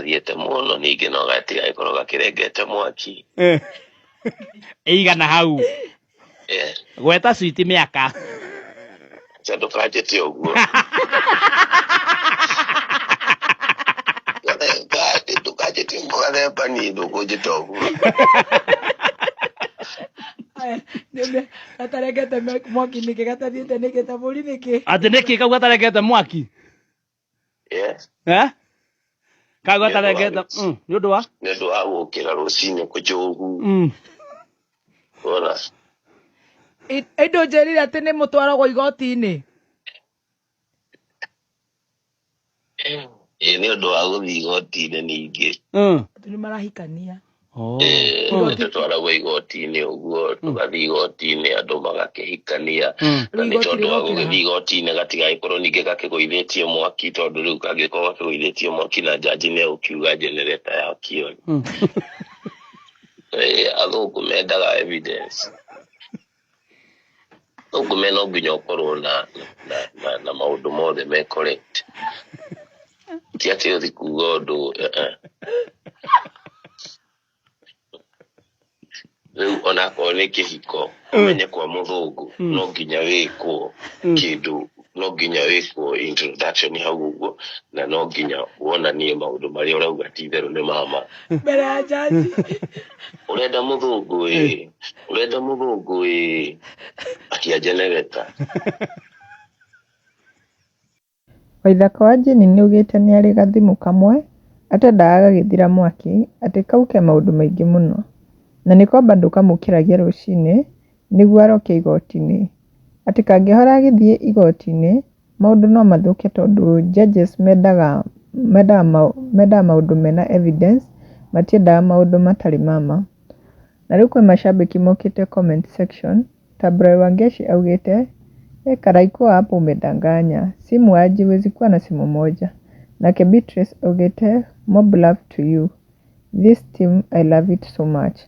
gathiete muno ningi no gatiga ikorwo gakirengete mwaki igana hau gweta switi miaka Sendo kajete uguo tukajete mwana pani ndukujete uguo nime atarengete mwaki niki gatathiete niki taburi niki ati niki kau gatarengete mwaki kau gatarengete ni undu wa gukira rucini kujugu ona indo njerire ati ni mutwaragwo igoti-ini ni undu wa guthii igoti-ini ningi ni marahikania tutwaragwo igoti-ini uguo tugathii igoti-ini andu magakihikania na ni tondu wa guthii igoti-ini gatigagikorwo ningi gakigwithitie mwaki tondu riu kangikorwo gakigwithitie mwaki na jaji ni ukiuga generator yakio athungu mendaga evidence ugume no nginya ukorwo na maundu mothe me correct ti ati uthi kuga undu riu ona korwo ni kihiko umenye kwa muthungu no nginya wikwo kindu no nginya wikwo introduction hau uguo na no nginya wonanie maundu maria urauga ti theru ni mama mbere ya jaji urenda muthungu akia generator Waithaka wa Jeni niugite ni ari gathimu kamwe atendaga gagithira mwaki ati kau ke maundu maingi muno na niko bandu kamukiragia rucini niguo aroke igoti-ini ati kangihora agithie igoti-ini maundu no mathuke tondu judges mendaga maundu mena evidence matiendaga maundu matari mama na riu kwi mashabiki mokite comment section Tabrai Wangeshi augite karaiko hapo umedanganya simu hajiwezi kuwa na simu moja nake Beatrice augite mob love to you this team I love it so much